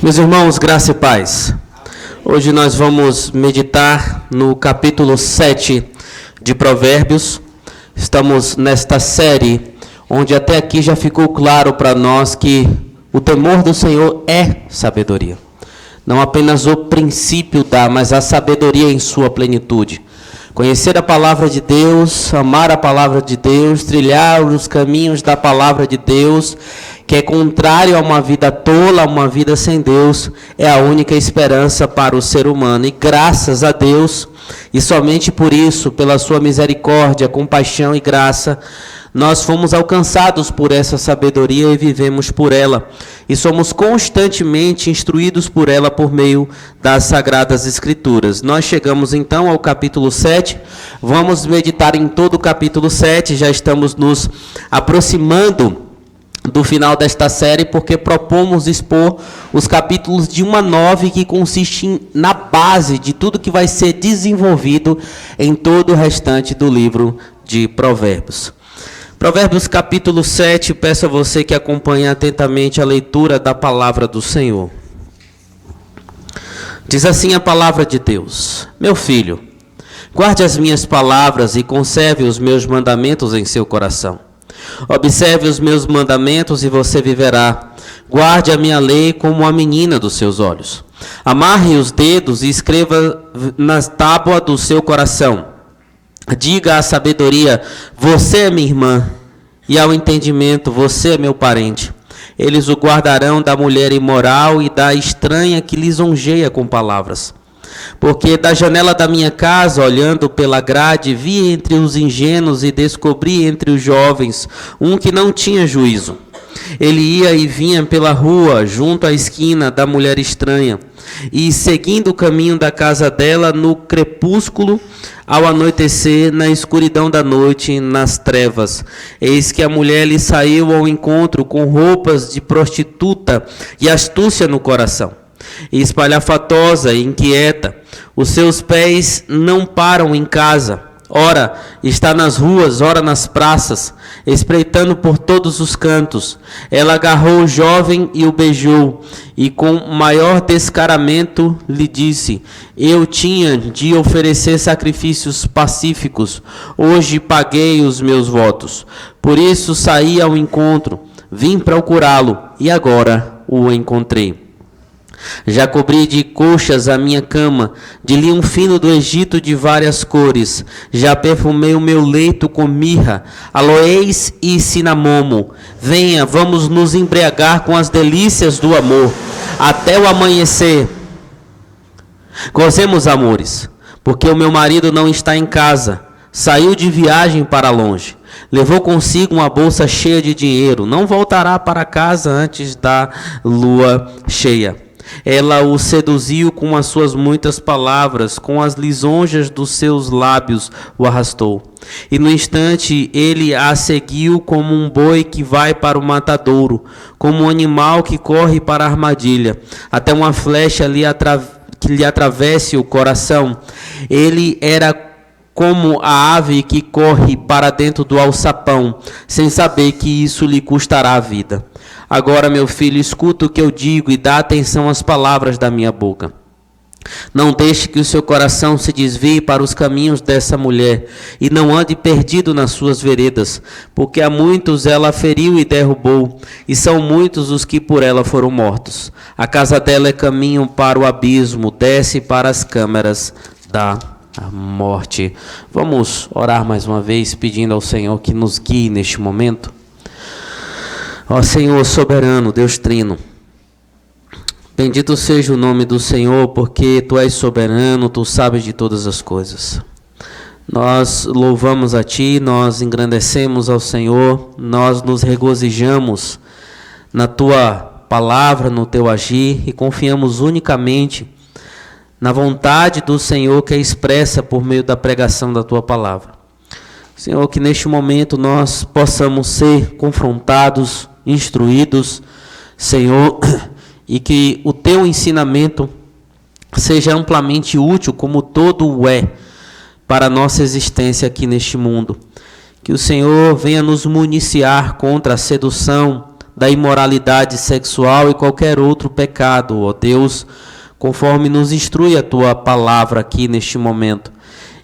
Meus irmãos, graça e paz. Hoje nós vamos meditar no capítulo 7 de Provérbios. Estamos nesta série onde até aqui já ficou claro para nós que o temor do Senhor é sabedoria. Não apenas o princípio mas a sabedoria em sua plenitude. Conhecer a palavra de Deus, amar a palavra de Deus, trilhar os caminhos da palavra de Deus, que é contrário a uma vida tola, a uma vida sem Deus, é a única esperança para o ser humano. E graças a Deus, e somente por isso, pela sua misericórdia, compaixão e graça, nós fomos alcançados por essa sabedoria e vivemos por ela. E somos constantemente instruídos por ela por meio das Sagradas Escrituras. Nós chegamos então ao capítulo 7. Vamos meditar em todo o capítulo 7. Já estamos nos aproximando do final desta série, porque propomos expor os capítulos de 1 a 9, que consistem na base de tudo que vai ser desenvolvido em todo o restante do livro de Provérbios. Provérbios capítulo 7, peço a você que acompanhe atentamente a leitura da palavra do Senhor. Diz assim a palavra de Deus: Meu filho, guarde as minhas palavras e conserve os meus mandamentos em seu coração. Observe os meus mandamentos e você viverá. Guarde a minha lei como a menina dos seus olhos. Amarre os dedos e escreva na tábua do seu coração. Diga à sabedoria, você é minha irmã, e ao entendimento, você é meu parente. Eles o guardarão da mulher imoral e da estranha que lisonjeia com palavras. Porque da janela da minha casa, olhando pela grade, vi entre os ingênuos e descobri entre os jovens um que não tinha juízo. Ele ia e vinha pela rua, junto à esquina da mulher estranha, e seguindo o caminho da casa dela no crepúsculo, ao anoitecer, na escuridão da noite, nas trevas. Eis que a mulher lhe saiu ao encontro com roupas de prostituta e astúcia no coração. E espalhafatosa e inquieta, os seus pés não param em casa. Ora, está nas ruas, ora nas praças, espreitando por todos os cantos. Ela agarrou o jovem e o beijou, e com maior descaramento lhe disse: Eu tinha de oferecer sacrifícios pacíficos, hoje paguei os meus votos. Por isso saí ao encontro, vim procurá-lo, e agora o encontrei. Já cobri de colchas a minha cama, de linho fino do Egito de várias cores. Já perfumei o meu leito com mirra, aloés e cinamomo. Venha, vamos nos embriagar com as delícias do amor, até o amanhecer. Gozemos, amores, porque o meu marido não está em casa. Saiu de viagem para longe. Levou consigo uma bolsa cheia de dinheiro. Não voltará para casa antes da lua cheia. Ela o seduziu com as suas muitas palavras, com as lisonjas dos seus lábios o arrastou. E no instante ele a seguiu como um boi que vai para o matadouro, como um animal que corre para a armadilha, até uma flecha que lhe atravesse o coração. Ele era como a ave que corre para dentro do alçapão, sem saber que isso lhe custará a vida. Agora, meu filho, escuta o que eu digo e dá atenção às palavras da minha boca. Não deixe que o seu coração se desvie para os caminhos dessa mulher, e não ande perdido nas suas veredas, porque a muitos ela feriu e derrubou, e são muitos os que por ela foram mortos. A casa dela é caminho para o abismo, desce para as câmaras da morte. Vamos orar mais uma vez, pedindo ao Senhor que nos guie neste momento. Ó Senhor soberano, Deus trino, bendito seja o nome do Senhor, porque Tu és soberano, Tu sabes de todas as coisas. Nós louvamos a Ti, nós engrandecemos ao Senhor, nós nos regozijamos na Tua palavra, no Teu agir, e confiamos unicamente na vontade do Senhor que é expressa por meio da pregação da Tua palavra. Senhor, que neste momento nós possamos ser confrontados, instruídos, Senhor, e que o Teu ensinamento seja amplamente útil, como todo o é, para a nossa existência aqui neste mundo. Que o Senhor venha nos municiar contra a sedução da imoralidade sexual e qualquer outro pecado, ó Deus, conforme nos instrui a Tua palavra aqui neste momento.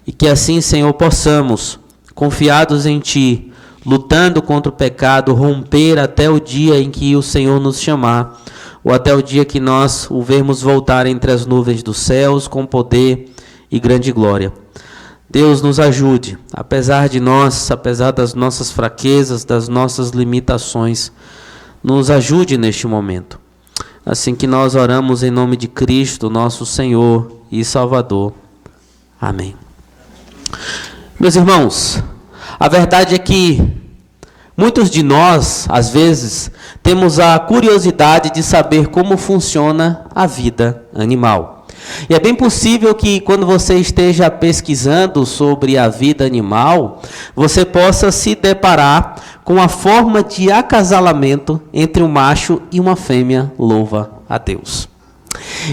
E que assim, Senhor, possamos, confiados em Ti, lutando contra o pecado, romper até o dia em que o Senhor nos chamar, ou até o dia que nós o vermos voltar entre as nuvens dos céus com poder e grande glória. Deus nos ajude, apesar de nós, apesar das nossas fraquezas, das nossas limitações, nos ajude neste momento. Assim que nós oramos em nome de Cristo, nosso Senhor e Salvador. Amém. Meus irmãos, a verdade é que muitos de nós, às vezes, temos a curiosidade de saber como funciona a vida animal. E é bem possível que quando você esteja pesquisando sobre a vida animal, você possa se deparar com a forma de acasalamento entre um macho e uma fêmea, louva a Deus.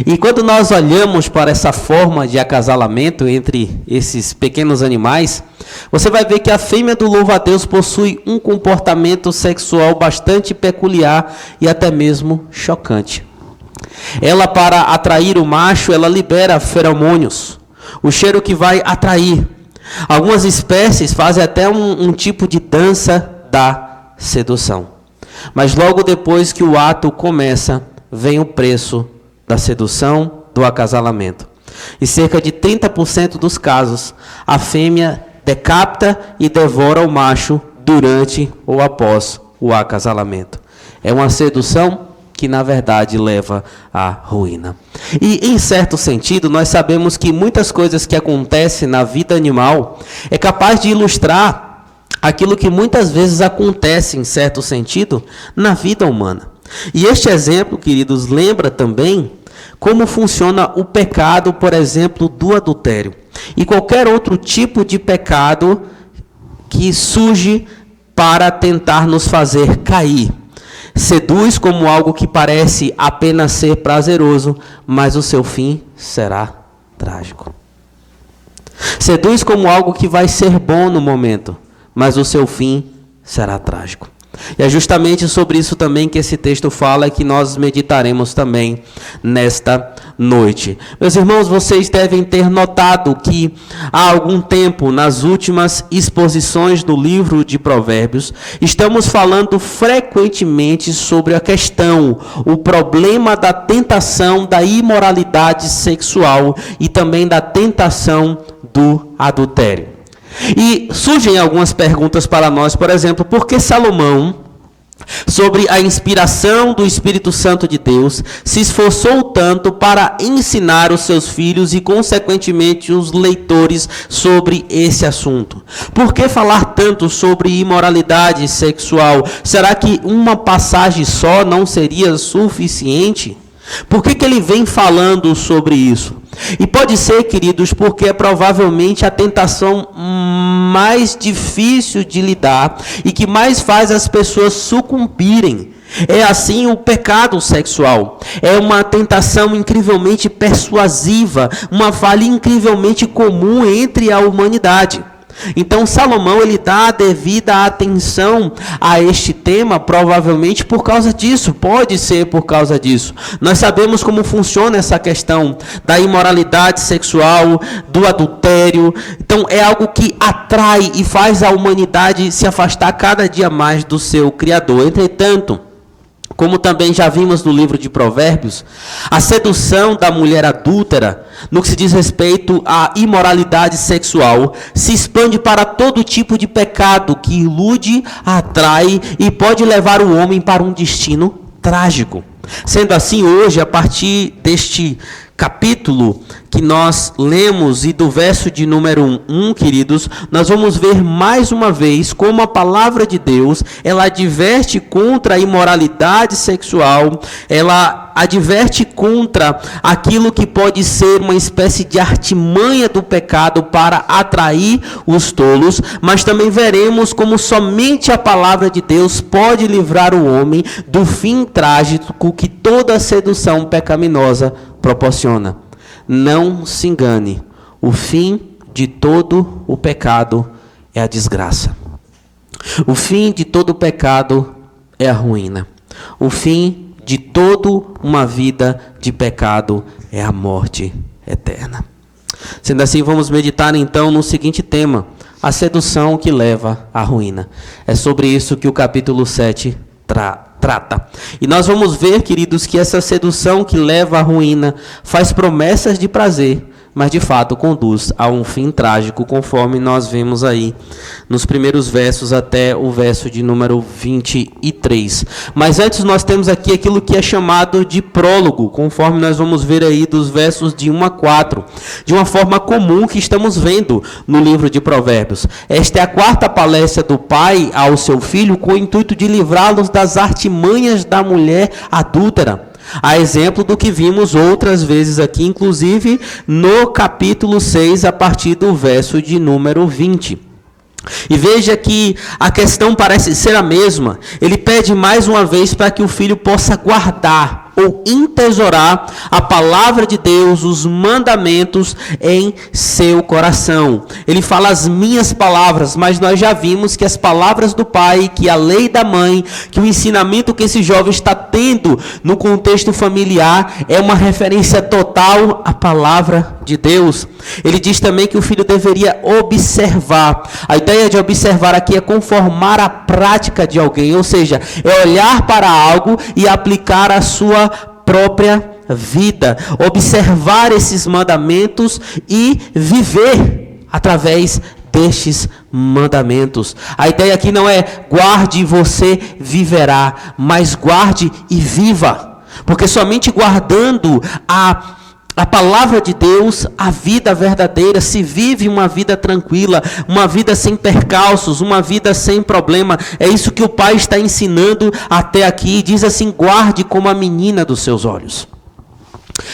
E quando nós olhamos para essa forma de acasalamento entre esses pequenos animais, você vai ver que a fêmea do louva a Deus possui um comportamento sexual bastante peculiar e até mesmo chocante. Ela, para atrair o macho, ela libera feromônios, o cheiro que vai atrair. Algumas espécies fazem até um tipo de dança da sedução. Mas logo depois que o ato começa, vem o preço da sedução, do acasalamento. Em cerca de 30% dos casos, a fêmea decapita e devora o macho durante ou após o acasalamento. É uma sedução que na verdade leva à ruína. E em certo sentido, nós sabemos que muitas coisas que acontecem na vida animal é capaz de ilustrar aquilo que muitas vezes acontece, em certo sentido, na vida humana. E este exemplo, queridos, lembra também como funciona o pecado, por exemplo, do adultério. E qualquer outro tipo de pecado que surge para tentar nos fazer cair. Seduz como algo que parece apenas ser prazeroso, mas o seu fim será trágico. Seduz como algo que vai ser bom no momento, mas o seu fim será trágico. E é justamente sobre isso também que esse texto fala e que nós meditaremos também nesta noite. Meus irmãos, vocês devem ter notado que há algum tempo, nas últimas exposições do livro de Provérbios, estamos falando frequentemente sobre a questão, o problema da tentação da imoralidade sexual e também da tentação do adultério. E surgem algumas perguntas para nós, por exemplo, por que Salomão, sobre a inspiração do Espírito Santo de Deus, se esforçou tanto para ensinar os seus filhos e, consequentemente, os leitores sobre esse assunto? Por que falar tanto sobre imoralidade sexual? Será que uma passagem só não seria suficiente? Por que ele vem falando sobre isso? E pode ser, queridos, porque é provavelmente a tentação mais difícil de lidar e que mais faz as pessoas sucumbirem. É assim o pecado sexual. É uma tentação incrivelmente persuasiva, uma falha incrivelmente comum entre a humanidade. Então Salomão, ele dá a devida atenção a este tema, provavelmente por causa disso, pode ser por causa disso. Nós sabemos como funciona essa questão da imoralidade sexual, do adultério. Então é algo que atrai e faz a humanidade se afastar cada dia mais do seu Criador. Entretanto, como também já vimos no livro de Provérbios, a sedução da mulher adúltera, no que se diz respeito à imoralidade sexual, se expande para todo tipo de pecado que ilude, atrai e pode levar o homem para um destino trágico. Sendo assim, hoje, a partir deste capítulo que nós lemos e do verso de número 1, queridos, nós vamos ver mais uma vez como a palavra de Deus, ela adverte contra a imoralidade sexual, ela adverte contra aquilo que pode ser uma espécie de artimanha do pecado para atrair os tolos, mas também veremos como somente a palavra de Deus pode livrar o homem do fim trágico que toda sedução pecaminosa proporciona. Não se engane, o fim de todo o pecado é a desgraça. O fim de todo o pecado é a ruína. O fim de toda uma vida de pecado é a morte eterna. Sendo assim, vamos meditar então no seguinte tema: a sedução que leva à ruína. É sobre isso que o capítulo 7 trata. E nós vamos ver, queridos, que essa sedução que leva à ruína faz promessas de prazer, mas de fato conduz a um fim trágico, conforme nós vemos aí nos primeiros versos até o verso de número 23. Mas antes nós temos aqui aquilo que é chamado de prólogo, conforme nós vamos ver aí dos versos de 1 a 4, de uma forma comum que estamos vendo no livro de Provérbios. Esta é a quarta palestra do pai ao seu filho, com o intuito de livrá-los das artimanhas da mulher adúltera. A exemplo do que vimos outras vezes aqui, inclusive no capítulo 6, a partir do verso de número 20. E veja que a questão parece ser a mesma. Ele pede mais uma vez para que o filho possa guardar ou entesourar a palavra de Deus, os mandamentos em seu coração. Ele fala as minhas palavras, mas nós já vimos que as palavras do pai, que a lei da mãe, que o ensinamento que esse jovem está tendo no contexto familiar é uma referência total à palavra de Deus. Ele diz também que o filho deveria observar. A ideia de observar aqui é conformar a prática de alguém, ou seja, é olhar para algo e aplicar a sua própria vida, observar esses mandamentos e viver através destes mandamentos. A ideia aqui não é guarde e você viverá, mas guarde e viva, porque somente guardando a palavra de Deus, a vida verdadeira, se vive uma vida tranquila, uma vida sem percalços, uma vida sem problema. É isso que o pai está ensinando até aqui. Diz assim: guarde como a menina dos seus olhos.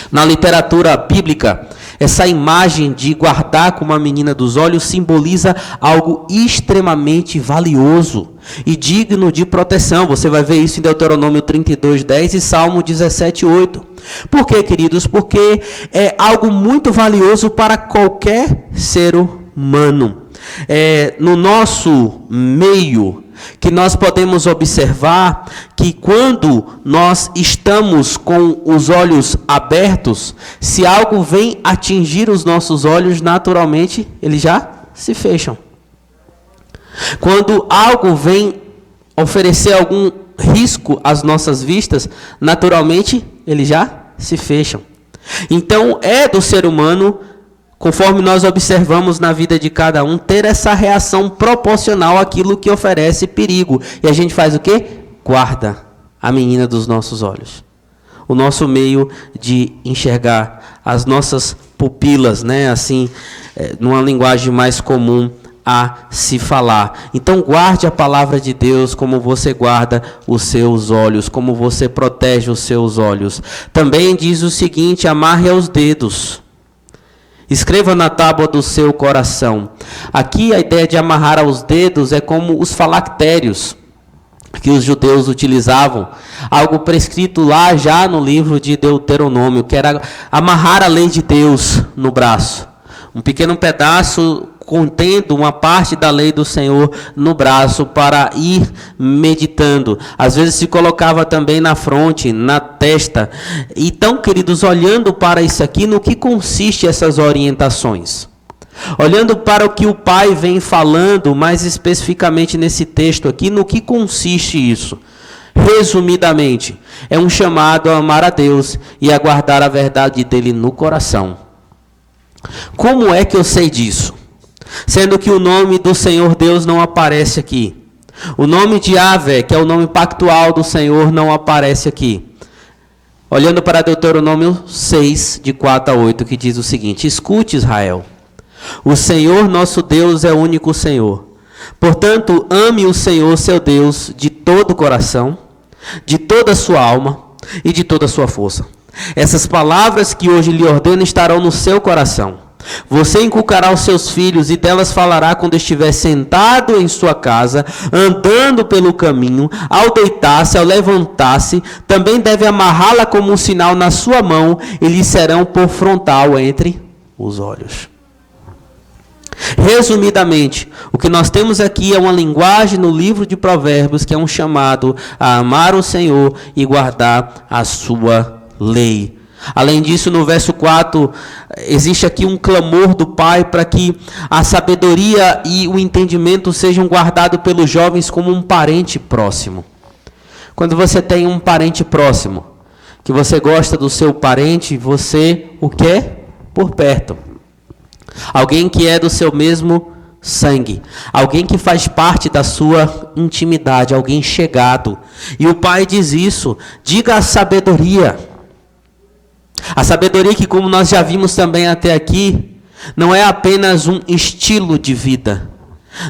Na literatura bíblica, essa imagem de guardar como a menina dos olhos simboliza algo extremamente valioso e digno de proteção. Você vai ver isso em Deuteronômio 32:10 e Salmo 17:8. Por quê, queridos? Porque é algo muito valioso para qualquer ser humano. No nosso meio, que nós podemos observar que quando nós estamos com os olhos abertos, se algo vem atingir os nossos olhos, naturalmente eles já se fecham. Quando algo vem oferecer algum risco às nossas vistas, naturalmente eles já se fecham. Então é do ser humano, conforme nós observamos na vida de cada um, ter essa reação proporcional àquilo que oferece perigo. E a gente faz o quê? Guarda a menina dos nossos olhos. O nosso meio de enxergar, as nossas pupilas, né? Assim, numa linguagem mais comum a se falar. Então guarde a palavra de Deus como você guarda os seus olhos, como você protege os seus olhos. Também diz o seguinte: amarre aos dedos. Escreva na tábua do seu coração. Aqui a ideia de amarrar aos dedos é como os falactérios que os judeus utilizavam, algo prescrito lá já no livro de Deuteronômio, que era amarrar a lei de Deus no braço. Um pequeno pedaço contendo uma parte da lei do Senhor no braço para ir meditando. Às vezes se colocava também na fronte, na testa. Então, queridos, olhando para isso aqui, no que consiste essas orientações? Olhando para o que o pai vem falando, mais especificamente nesse texto aqui, no que consiste isso? Resumidamente, é um chamado a amar a Deus e a guardar a verdade dele no coração. Como é que eu sei disso? Sendo que o nome do Senhor Deus não aparece aqui. O nome de Yahvé, que é o nome pactual do Senhor, não aparece aqui. Olhando para Deuteronômio 6, de 4 a 8, que diz o seguinte: escute, Israel, o Senhor nosso Deus é o único Senhor. Portanto, ame o Senhor seu Deus de todo o coração, de toda a sua alma e de toda a sua força. Essas palavras que hoje lhe ordeno estarão no seu coração. Você inculcará aos seus filhos e delas falará quando estiver sentado em sua casa, andando pelo caminho, ao deitar-se, ao levantar-se. Também deve amarrá-la como um sinal na sua mão e lhe serão por frontal entre os olhos. Resumidamente, o que nós temos aqui é uma linguagem no livro de Provérbios que é um chamado a amar o Senhor e guardar a sua lei. Além disso, no verso 4, existe aqui um clamor do pai para que a sabedoria e o entendimento sejam guardados pelos jovens como um parente próximo. Quando você tem um parente próximo, que você gosta do seu parente, você o quer por perto. Alguém que é do seu mesmo sangue. Alguém que faz parte da sua intimidade. Alguém chegado. E o pai diz isso. Diga a sabedoria. A sabedoria que, como nós já vimos também até aqui, não é apenas um estilo de vida.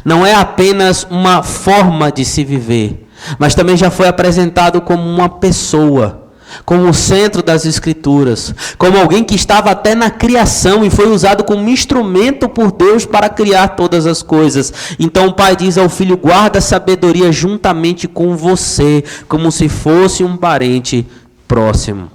Não é apenas uma forma de se viver. Mas também já foi apresentado como uma pessoa. Como o centro das Escrituras, como alguém que estava até na criação e foi usado como instrumento por Deus para criar todas as coisas. Então o pai diz ao filho: guarda a sabedoria juntamente com você, como se fosse um parente próximo.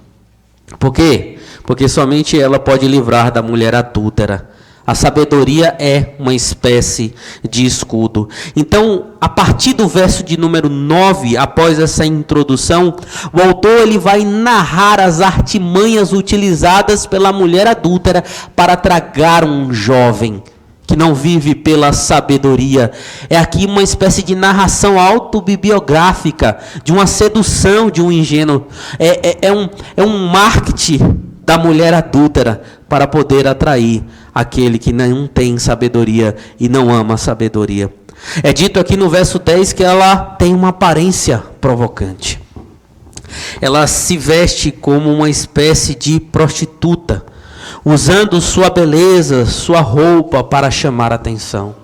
Por quê? Porque somente ela pode livrar da mulher adúltera. A sabedoria é uma espécie de escudo. Então, a partir do verso de número 9, após essa introdução, o autor ele vai narrar as artimanhas utilizadas pela mulher adúltera para tragar um jovem que não vive pela sabedoria. É aqui uma espécie de narração autobibliográfica de uma sedução de um ingênuo. É um marketing da mulher adúltera para poder atrair aquele que não tem sabedoria e não ama a sabedoria. É dito aqui no verso 10 que ela tem uma aparência provocante. Ela se veste como uma espécie de prostituta, usando sua beleza, sua roupa para chamar a atenção.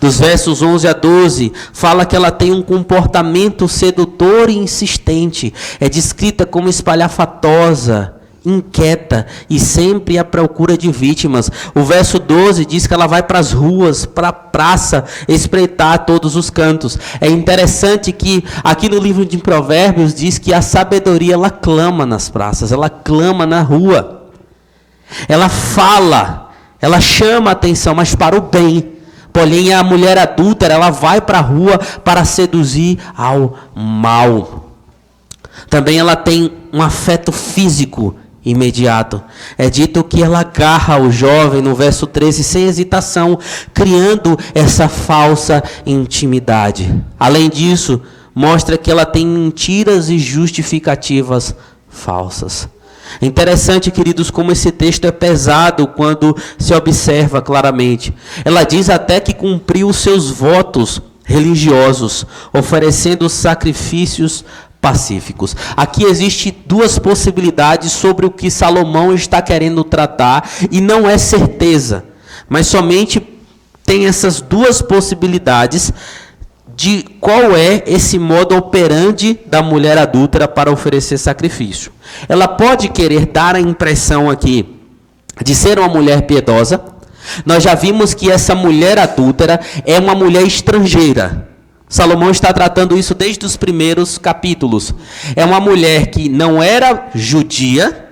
Dos versos 11 a 12, fala que ela tem um comportamento sedutor e insistente. É descrita como espalhafatosa, inquieta e sempre à procura de vítimas. O verso 12 diz que ela vai para as ruas, para a praça, espreitar todos os cantos. É interessante que aqui no livro de Provérbios diz que a sabedoria ela clama nas praças, ela clama na rua. Ela fala, ela chama a atenção, mas para o bem. Porém, a mulher adúltera, ela vai para a rua para seduzir ao mal. Também ela tem um afeto físico imediato. É dito que ela agarra o jovem no verso 13 sem hesitação, criando essa falsa intimidade. Além disso, mostra que ela tem mentiras e justificativas falsas. É interessante, queridos, como esse texto é pesado quando se observa claramente. Ela diz até que cumpriu os seus votos religiosos, oferecendo sacrifícios pacíficos. Aqui existem duas possibilidades sobre o que Salomão está querendo tratar, e não é certeza, mas somente tem essas duas possibilidades de qual é esse modo operandi da mulher adúltera para oferecer sacrifício. Ela pode querer dar a impressão aqui de ser uma mulher piedosa. Nós já vimos que essa mulher adúltera é uma mulher estrangeira. Salomão está tratando isso desde os primeiros capítulos. É uma mulher que não era judia,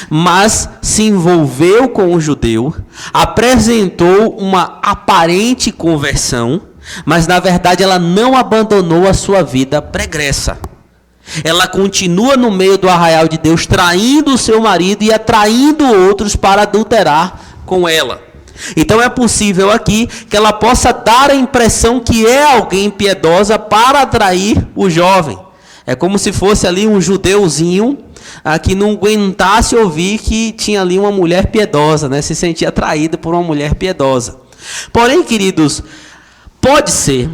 mas se envolveu com o judeu, apresentou uma aparente conversão, mas na verdade ela não abandonou a sua vida pregressa. Ela continua no meio do arraial de Deus, traindo o seu marido e atraindo outros para adulterar com ela. Então é possível aqui que ela possa dar a impressão que é alguém piedosa para atrair o jovem. É como se fosse ali um judeuzinho que não aguentasse ouvir que tinha ali uma mulher piedosa, né? Se sentia atraído por uma mulher piedosa. Porém, queridos, pode ser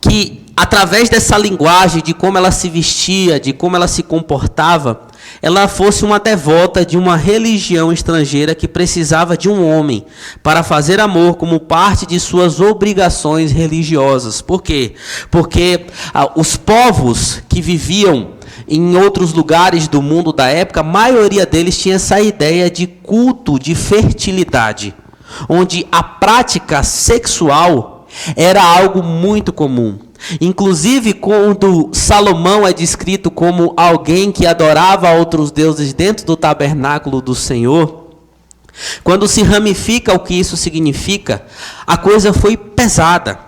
que através dessa linguagem, de como ela se vestia, de como ela se comportava, ela fosse uma devota de uma religião estrangeira que precisava de um homem para fazer amor como parte de suas obrigações religiosas. Por quê? Porque os povos que viviam em outros lugares do mundo da época, a maioria deles tinha essa ideia de culto de fertilidade, onde a prática sexual era algo muito comum. Inclusive, quando Salomão é descrito como alguém que adorava outros deuses dentro do tabernáculo do Senhor, Quando se ramifica o que isso significa, a coisa foi pesada,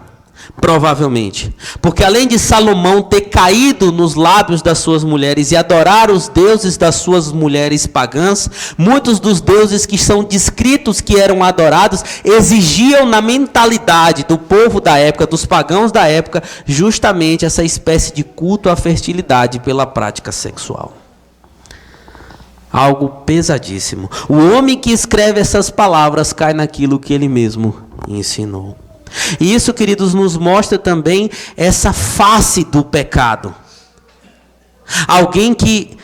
provavelmente. Porque além de Salomão ter caído nos lábios das suas mulheres e adorar os deuses das suas mulheres pagãs, muitos dos deuses que são descritos que eram adorados, exigiam na mentalidade do povo da época, dos pagãos da época, justamente essa espécie de culto à fertilidade pela prática sexual. Algo pesadíssimo. O homem que escreve essas palavras cai naquilo que ele mesmo ensinou. E isso, queridos, nos mostra também essa face do pecado. Alguém que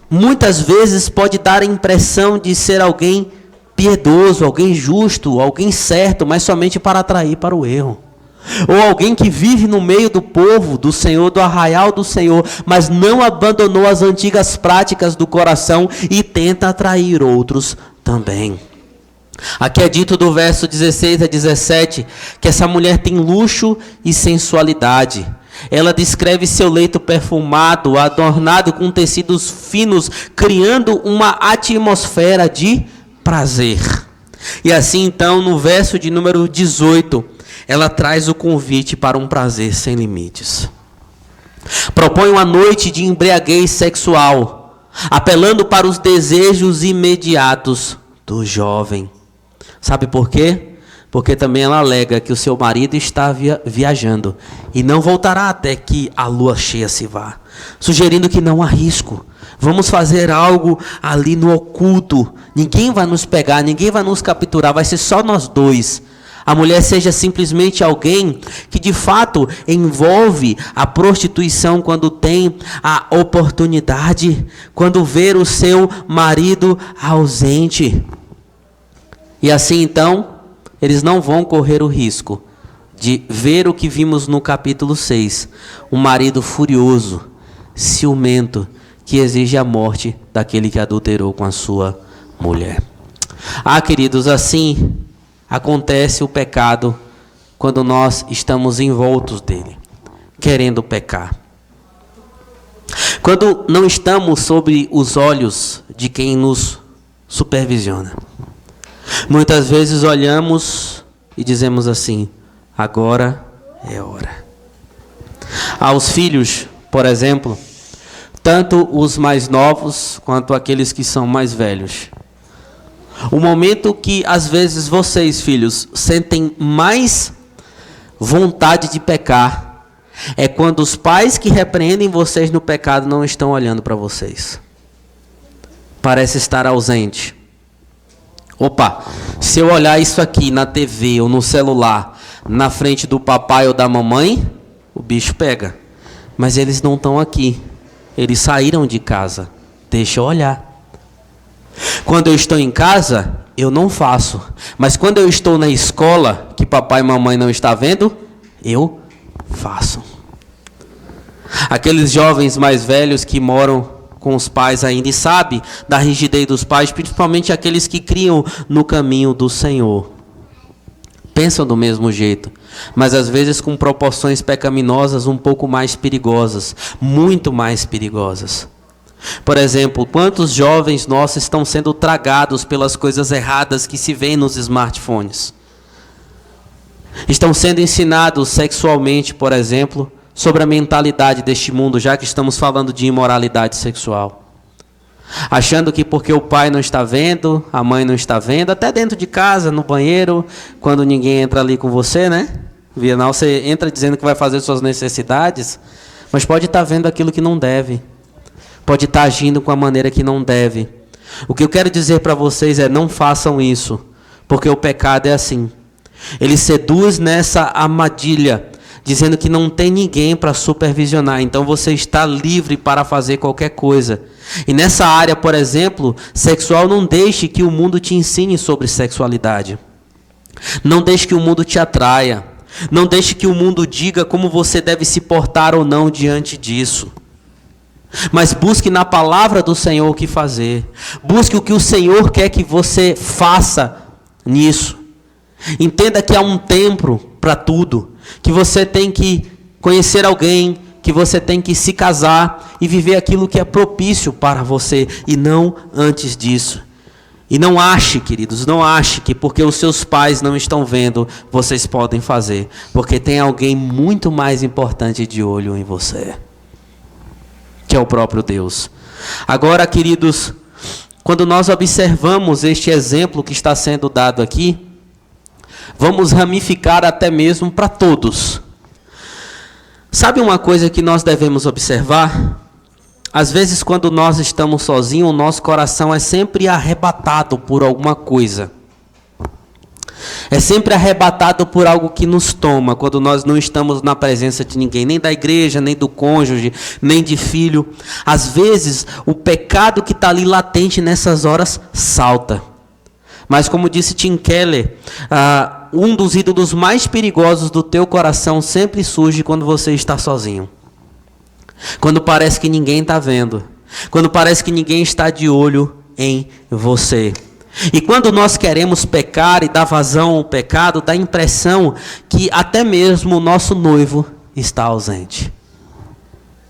muitas vezes pode dar a impressão de ser alguém piedoso, alguém justo, alguém certo, mas somente para atrair para o erro. Ou alguém que vive no meio do povo do Senhor, do arraial do Senhor, mas não abandonou as antigas práticas do coração e tenta atrair outros também. Aqui é dito do verso 16 a 17 que essa mulher tem luxo e sensualidade. Ela descreve seu leito perfumado, adornado com tecidos finos, criando uma atmosfera de prazer. E assim então, no verso de número 18, ela traz o convite para um prazer sem limites. Propõe uma noite de embriaguez sexual, apelando para os desejos imediatos do jovem. Sabe por quê? Porque também ela alega que o seu marido está viajando e não voltará até que a lua cheia se vá, sugerindo que não há risco. Vamos fazer algo ali no oculto. Ninguém vai nos pegar, ninguém vai nos capturar, vai ser só nós dois. A mulher seja simplesmente alguém que de fato envolve a prostituição quando tem a oportunidade, quando vê o seu marido ausente. E assim então, eles não vão correr o risco de ver o que vimos no capítulo 6, um marido furioso, ciumento, que exige a morte daquele que adulterou com a sua mulher. Queridos, assim acontece o pecado quando nós estamos envoltos dele, querendo pecar. Quando não estamos sob os olhos de quem nos supervisiona. Muitas vezes olhamos e dizemos assim: agora é hora. Aos filhos, por exemplo, tanto os mais novos quanto aqueles que são mais velhos. O momento que às vezes vocês, filhos, sentem mais vontade de pecar é quando os pais que repreendem vocês no pecado não estão olhando para vocês. Parece estar ausente. Opa, se eu olhar isso aqui na TV ou no celular, na frente do papai ou da mamãe, o bicho pega. Mas eles não estão aqui. Eles saíram de casa. Deixa eu olhar. Quando eu estou em casa, eu não faço. Mas quando eu estou na escola, que papai e mamãe não estão vendo, eu faço. Aqueles jovens mais velhos que moram com os pais ainda e sabem da rigidez dos pais, principalmente aqueles que criam no caminho do Senhor. Pensam do mesmo jeito, mas às vezes com proporções pecaminosas um pouco mais perigosas, muito mais perigosas. Por exemplo, quantos jovens nossos estão sendo tragados pelas coisas erradas que se veem nos smartphones? Estão sendo ensinados sexualmente, por exemplo, sobre a mentalidade deste mundo, já que estamos falando de imoralidade sexual. Achando que porque o pai não está vendo, a mãe não está vendo, até dentro de casa, no banheiro, quando ninguém entra ali com você, né? Afinal, você entra dizendo que vai fazer suas necessidades, mas pode estar vendo aquilo que não deve. Pode estar agindo com a maneira que não deve. O que eu quero dizer para vocês é: não façam isso, porque o pecado é assim. Ele seduz nessa armadilha, dizendo que não tem ninguém para supervisionar, então você está livre para fazer qualquer coisa. E nessa área, por exemplo, sexual, não deixe que o mundo te ensine sobre sexualidade. Não deixe que o mundo te atraia. Não deixe que o mundo diga como você deve se portar ou não diante disso. Mas busque na palavra do Senhor o que fazer. Busque o que o Senhor quer que você faça nisso. Entenda que há um tempo para tudo. Que você tem que conhecer alguém, que você tem que se casar e viver aquilo que é propício para você, e não antes disso. E não ache, queridos, não ache que porque os seus pais não estão vendo, vocês podem fazer. Porque tem alguém muito mais importante de olho em você, que é o próprio Deus. Agora, queridos, quando nós observamos este exemplo que está sendo dado aqui, vamos ramificar até mesmo para todos. Sabe uma coisa que nós devemos observar? Às vezes, quando nós estamos sozinhos, o nosso coração é sempre arrebatado por alguma coisa. É sempre arrebatado por algo que nos toma, quando nós não estamos na presença de ninguém, nem da igreja, nem do cônjuge, nem de filho. Às vezes, o pecado que está ali latente nessas horas salta. Mas como disse Tim Keller, um dos ídolos mais perigosos do teu coração sempre surge quando você está sozinho. Quando parece que ninguém está vendo. Quando parece que ninguém está de olho em você. E quando nós queremos pecar e dar vazão ao pecado, dá a impressão que até mesmo o nosso noivo está ausente.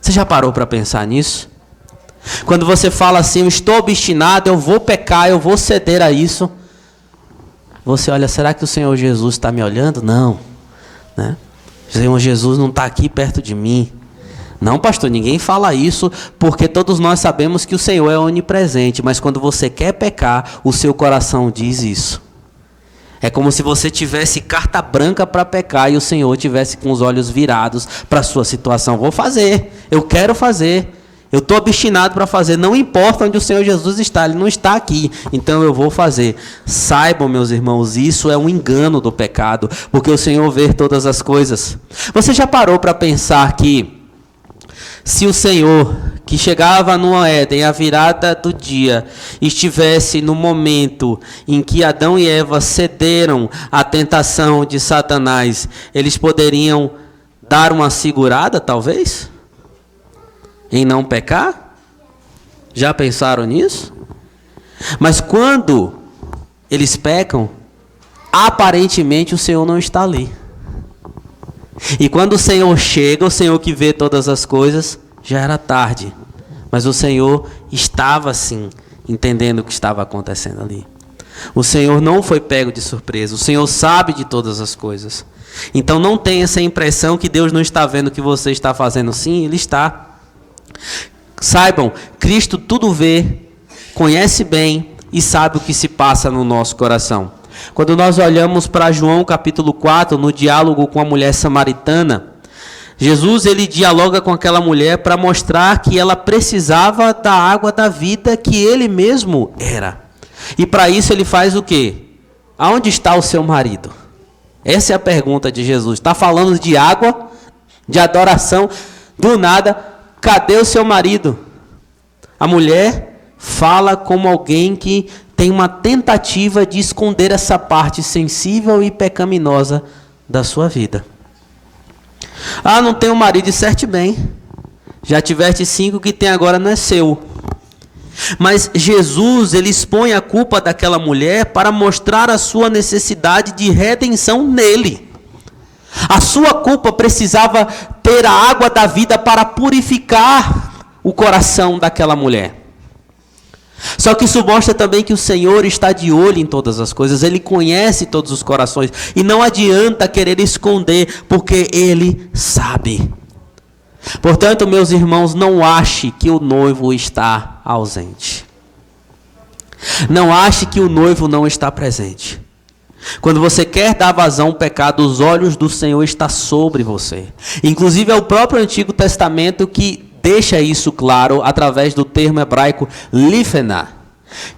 Você já parou para pensar nisso? Quando você fala assim, eu estou obstinado, eu vou pecar, eu vou ceder a isso. Você olha, será que o Senhor Jesus está me olhando? Não. Né? O Senhor Jesus não está aqui perto de mim. Não, pastor, ninguém fala isso, porque todos nós sabemos que o Senhor é onipresente, mas quando você quer pecar, o seu coração diz isso. É como se você tivesse carta branca para pecar e o Senhor tivesse com os olhos virados para a sua situação. Vou fazer, eu quero fazer, eu estou obstinado para fazer, não importa onde o Senhor Jesus está, Ele não está aqui, então eu vou fazer. Saibam, meus irmãos, isso é um engano do pecado, porque o Senhor vê todas as coisas. Você já parou para pensar que se o Senhor, que chegava no Éden, à virada do dia, estivesse no momento em que Adão e Eva cederam à tentação de Satanás, eles poderiam dar uma segurada, talvez, em não pecar? Já pensaram nisso? Mas quando eles pecam, aparentemente o Senhor não está ali. E quando o Senhor chega, o Senhor que vê todas as coisas, já era tarde. Mas o Senhor estava assim, entendendo o que estava acontecendo ali. O Senhor não foi pego de surpresa. O Senhor sabe de todas as coisas. Então não tenha essa impressão que Deus não está vendo o que você está fazendo. Sim, Ele está. Saibam, Cristo tudo vê, conhece bem e sabe o que se passa no nosso coração. Quando nós olhamos para João capítulo 4, no diálogo com a mulher samaritana, Jesus ele dialoga com aquela mulher para mostrar que ela precisava da água da vida que ele mesmo era. E para isso ele faz o quê? Aonde está o seu marido? Essa é a pergunta de Jesus. Está falando de água, de adoração, do nada, cadê o seu marido? A mulher fala como alguém que tem uma tentativa de esconder essa parte sensível e pecaminosa da sua vida. Ah, não tenho marido, disseste bem. Já tiveste 5, que tem agora não é seu. Mas Jesus, ele expõe a culpa daquela mulher para mostrar a sua necessidade de redenção nele. A sua culpa precisava ter a água da vida para purificar o coração daquela mulher. Só que isso mostra também que o Senhor está de olho em todas as coisas. Ele conhece todos os corações. E não adianta querer esconder, porque Ele sabe. Portanto, meus irmãos, não ache que o noivo está ausente. Não ache que o noivo não está presente. Quando você quer dar vazão ao pecado, os olhos do Senhor estão sobre você. Inclusive é o próprio Antigo Testamento que deixa isso claro através do termo hebraico lifena,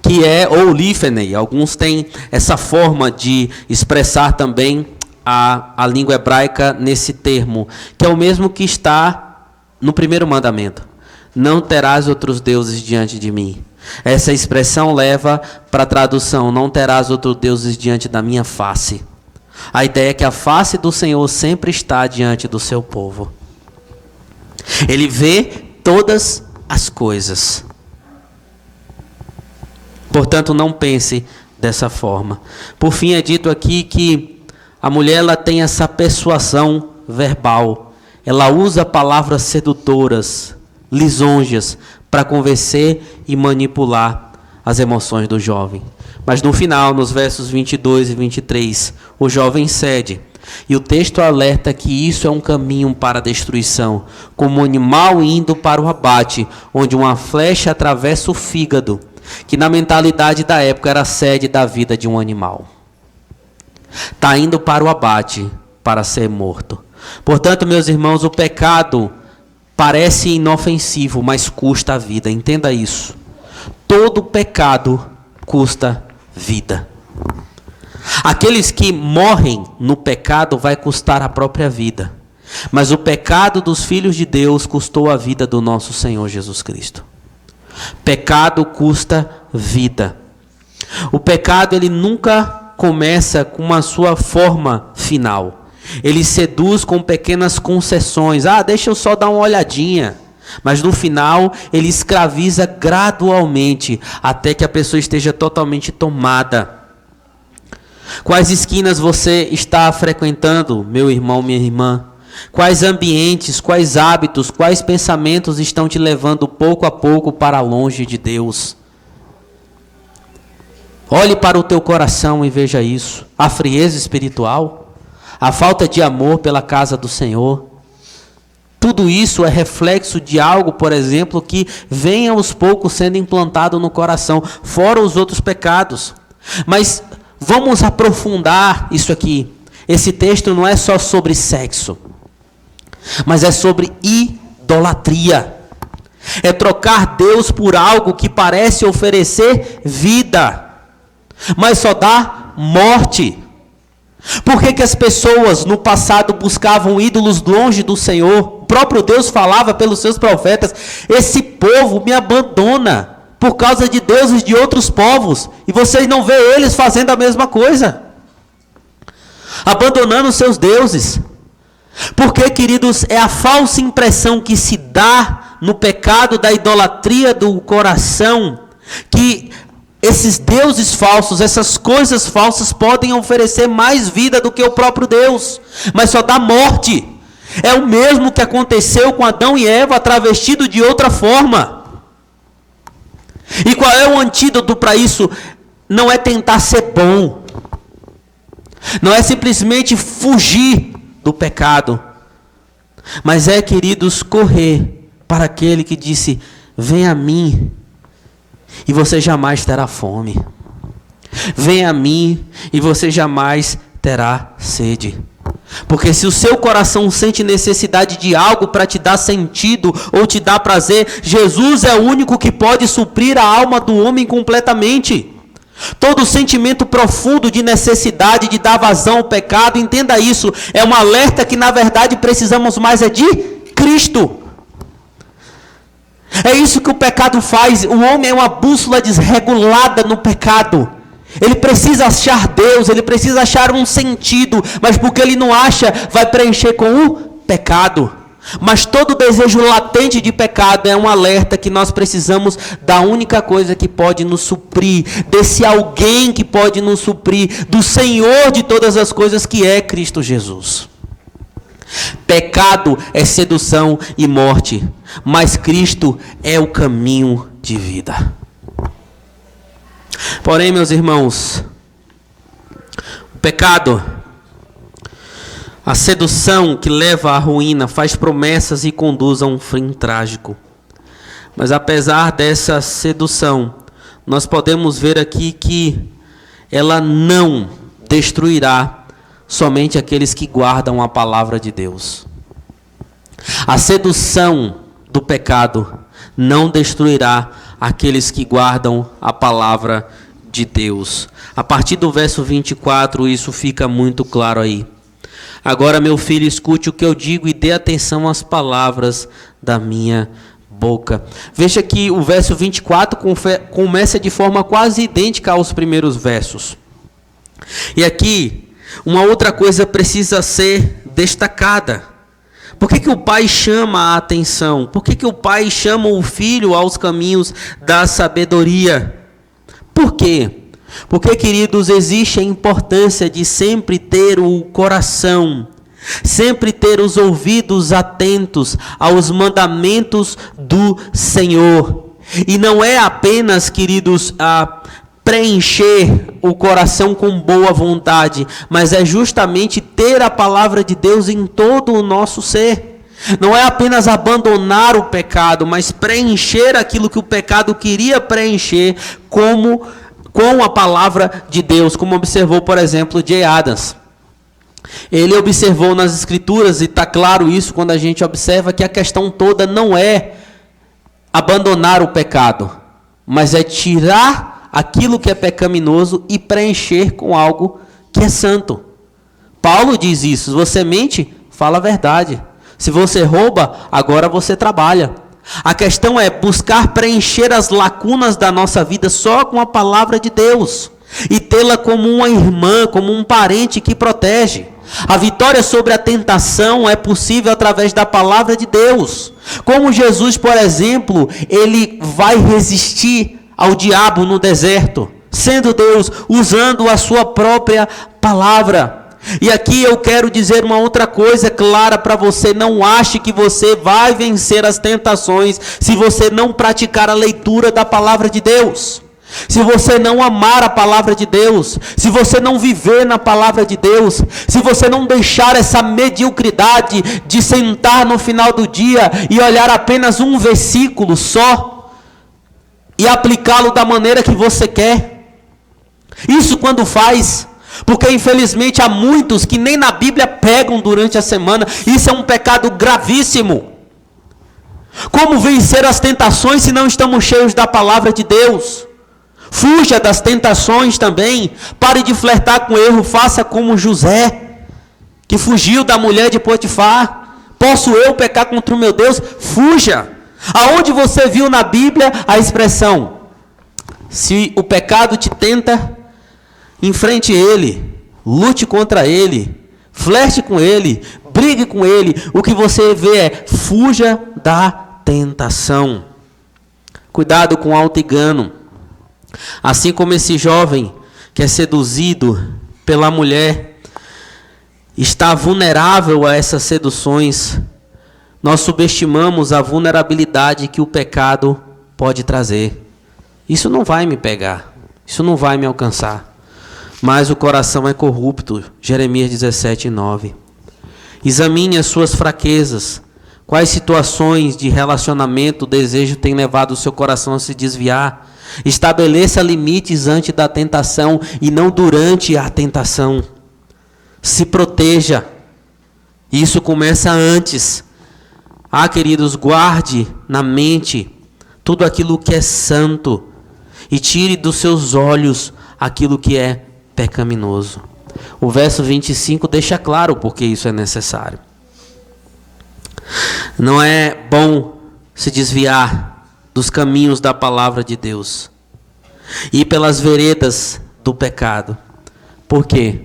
que é, ou lifenei. Alguns têm essa forma de expressar também a língua hebraica nesse termo, que é o mesmo que está no primeiro mandamento. Não terás outros deuses diante de mim. Essa expressão leva para a tradução, não terás outros deuses diante da minha face. A ideia é que a face do Senhor sempre está diante do seu povo. Ele vê todas as coisas. Portanto, não pense dessa forma. Por fim, é dito aqui que a mulher ela tem essa persuasão verbal. Ela usa palavras sedutoras, lisonjas, para convencer e manipular as emoções do jovem. Mas no final, nos versos 22 e 23, o jovem cede. E o texto alerta que isso é um caminho para a destruição, como um animal indo para o abate, onde uma flecha atravessa o fígado, que na mentalidade da época era a sede da vida de um animal. Está indo para o abate para ser morto. Portanto, meus irmãos, o pecado parece inofensivo, mas custa a vida. Entenda isso. Todo pecado custa vida. Aqueles que morrem no pecado vai custar a própria vida. Mas o pecado dos filhos de Deus custou a vida do nosso Senhor Jesus Cristo. Pecado custa vida. O pecado, ele nunca começa com a sua forma final. Ele seduz com pequenas concessões. Deixa eu só dar uma olhadinha. Mas no final, ele escraviza gradualmente, até que a pessoa esteja totalmente tomada. Quais esquinas você está frequentando, meu irmão, minha irmã? Quais ambientes, quais hábitos, quais pensamentos estão te levando pouco a pouco para longe de Deus? Olhe para o teu coração e veja isso. A frieza espiritual, a falta de amor pela casa do Senhor. Tudo isso é reflexo de algo, por exemplo, que vem aos poucos sendo implantado no coração, fora os outros pecados. Mas vamos aprofundar isso aqui. Esse texto não é só sobre sexo, mas é sobre idolatria. É trocar Deus por algo que parece oferecer vida, mas só dá morte. Por que as pessoas no passado buscavam ídolos longe do Senhor? O próprio Deus falava pelos seus profetas: esse povo me abandona por causa de deuses de outros povos, e vocês não vê eles fazendo a mesma coisa, abandonando os seus deuses. Porque, queridos, é a falsa impressão que se dá no pecado da idolatria do coração, que esses deuses falsos, essas coisas falsas podem oferecer mais vida do que o próprio Deus, mas só dá morte. É o mesmo que aconteceu com Adão e Eva, travestido de outra forma. E qual é o antídoto para isso? Não é tentar ser bom, não é simplesmente fugir do pecado, mas é, queridos, correr para aquele que disse: vem a mim e você jamais terá fome. Venha a mim e você jamais terá sede. Porque se o seu coração sente necessidade de algo para te dar sentido ou te dar prazer, Jesus é o único que pode suprir a alma do homem completamente. Todo sentimento profundo de necessidade de dar vazão ao pecado, entenda isso, é um alerta que na verdade precisamos mais de Cristo. É isso que o pecado faz. O homem é uma bússola desregulada no pecado. Ele precisa achar Deus, ele precisa achar um sentido, mas porque ele não acha, vai preencher com o pecado. Mas todo desejo latente de pecado é um alerta que nós precisamos da única coisa que pode nos suprir, desse alguém que pode nos suprir, do Senhor de todas as coisas, que é Cristo Jesus. Pecado é sedução e morte, mas Cristo é o caminho de vida. Porém, meus irmãos, o pecado, a sedução que leva à ruína, faz promessas e conduz a um fim trágico. Mas apesar dessa sedução, nós podemos ver aqui que ela não destruirá somente aqueles que guardam a palavra de Deus. A sedução do pecado não destruirá aqueles que guardam a palavra de Deus. A partir do verso 24, isso fica muito claro aí. Agora, meu filho, escute o que eu digo e dê atenção às palavras da minha boca. Veja que o verso 24 começa de forma quase idêntica aos primeiros versos. E aqui, uma outra coisa precisa ser destacada. Por que o pai chama a atenção? Por que o pai chama o filho aos caminhos da sabedoria? Por quê? Porque, queridos, existe a importância de sempre ter o coração, sempre ter os ouvidos atentos aos mandamentos do Senhor. E não é apenas, queridos, preencher o coração com boa vontade, mas é justamente ter a palavra de Deus em todo o nosso ser. Não é apenas abandonar o pecado, mas preencher aquilo que o pecado queria preencher com a palavra de Deus, como observou, por exemplo, J. Adams. Ele observou nas Escrituras, e está claro isso quando a gente observa, que a questão toda não é abandonar o pecado, mas é tirar aquilo que é pecaminoso e preencher com algo que é santo. Paulo diz isso: se você mente, fala a verdade. Se você rouba, agora você trabalha. A questão é buscar preencher as lacunas da nossa vida só com a palavra de Deus e tê-la como uma irmã, como um parente que protege. A vitória sobre a tentação é possível através da palavra de Deus. Como Jesus, por exemplo, ele vai resistir ao diabo no deserto, sendo Deus, usando a sua própria palavra. E aqui eu quero dizer uma outra coisa clara para você: não ache que você vai vencer as tentações se você não praticar a leitura da palavra de Deus. Se você não amar a palavra de Deus, se você não viver na palavra de Deus, se você não deixar essa mediocridade de sentar no final do dia e olhar apenas um versículo só e aplicá-lo da maneira que você quer. Isso quando faz, porque infelizmente há muitos que nem na Bíblia pegam durante a semana. Isso é um pecado gravíssimo. Como vencer as tentações se não estamos cheios da palavra de Deus? Fuja das tentações também. Pare de flertar com o erro. Faça como José, que fugiu da mulher de Potifar. Posso eu pecar contra o meu Deus? Fuja. Aonde você viu na Bíblia a expressão: se o pecado te tenta, enfrente ele, lute contra ele, flerte com ele, brigue com ele. O que você vê é: fuja da tentação. Cuidado com o auto-engano. Assim como esse jovem que é seduzido pela mulher está vulnerável a essas seduções, nós subestimamos a vulnerabilidade que o pecado pode trazer. Isso não vai me pegar, isso não vai me alcançar. Mas o coração é corrupto. Jeremias 17:9. Examine as suas fraquezas. Quais situações de relacionamento, desejo tem levado o seu coração a se desviar? Estabeleça limites antes da tentação e não durante a tentação. Se proteja. Isso começa antes. Queridos, guarde na mente tudo aquilo que é santo e tire dos seus olhos aquilo que é pecaminoso. O verso 25 deixa claro porque isso é necessário. Não é bom se desviar dos caminhos da palavra de Deus e pelas veredas do pecado. Por quê?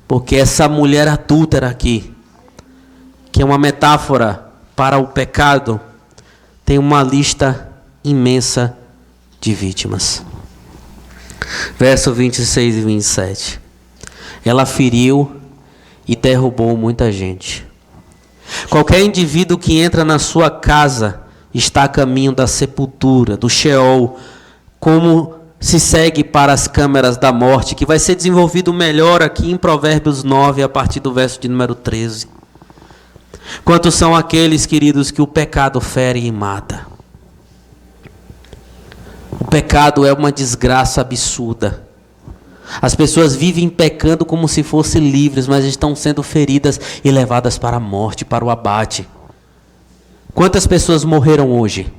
Porque essa mulher adúltera aqui, que é uma metáfora para o pecado, tem uma lista imensa de vítimas. Verso 26 e 27. Ela feriu e derrubou muita gente. Qualquer indivíduo que entra na sua casa está a caminho da sepultura, do Sheol, como se segue para as câmeras da morte, que vai ser desenvolvido melhor aqui em Provérbios 9, a partir do verso de número 13. Quantos são aqueles, queridos, que o pecado fere e mata? O pecado é uma desgraça absurda. As pessoas vivem pecando como se fossem livres, mas estão sendo feridas e levadas para a morte, para o abate. Quantas pessoas morreram hoje?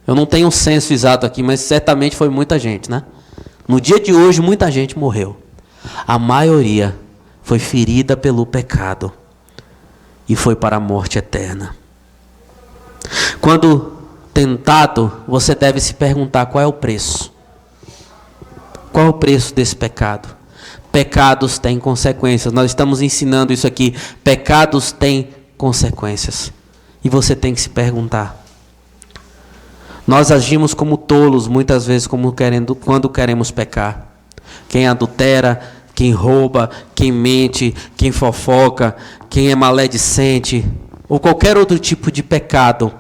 Eu não tenho um censo exato aqui, mas certamente foi muita gente, né? No dia de hoje, muita gente morreu. A maioria foi ferida pelo pecado e foi para a morte eterna. Quando tentado, você deve se perguntar: qual é o preço? Qual é o preço desse pecado? Pecados têm consequências. Nós estamos ensinando isso aqui. Pecados têm consequências. E você tem que se perguntar. Nós agimos como tolos, muitas vezes, quando queremos pecar. Quem adultera, quem rouba, quem mente, quem fofoca, quem é maledicente, ou qualquer outro tipo de pecado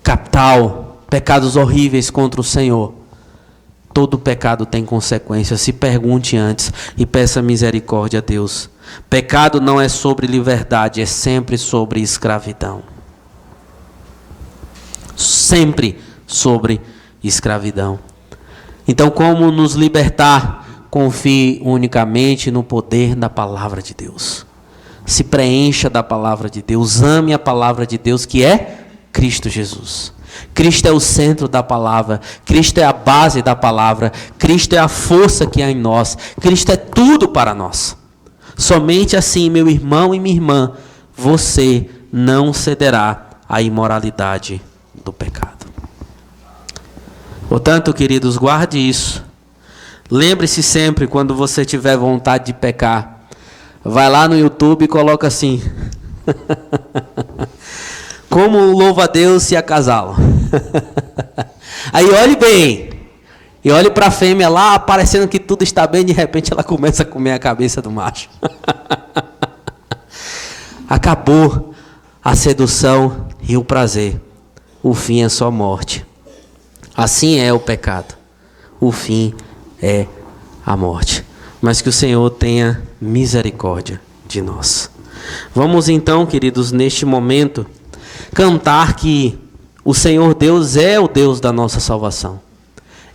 capital, pecados horríveis contra o Senhor, Todo pecado tem consequências. Se pergunte antes e peça misericórdia a Deus. Pecado não é sobre liberdade, é sempre sobre escravidão. Sempre sobre escravidão. Então, como nos libertar? Confie unicamente no poder da palavra de Deus. Se preencha da palavra de Deus. Ame a palavra de Deus, que é Cristo Jesus. Cristo é o centro da palavra. Cristo é a base da palavra. Cristo é a força que há em nós. Cristo é tudo para nós. Somente assim, meu irmão e minha irmã, você não cederá à imoralidade do pecado. Portanto, queridos, guarde isso. Lembre-se sempre, quando você tiver vontade de pecar, vai lá no YouTube e coloca assim: como louva a Deus se acasalam. Aí olhe bem, e olhe para a fêmea lá, parecendo que tudo está bem, de repente ela começa a comer a cabeça do macho. Acabou a sedução e o prazer. O fim é só morte. Assim é o pecado. O fim é a morte. Mas que o Senhor tenha misericórdia de nós. Vamos então, queridos, neste momento, cantar que o Senhor Deus é o Deus da nossa salvação.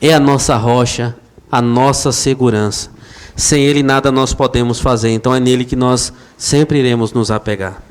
É a nossa rocha, a nossa segurança. Sem Ele nada nós podemos fazer. Então é nele que nós sempre iremos nos apegar.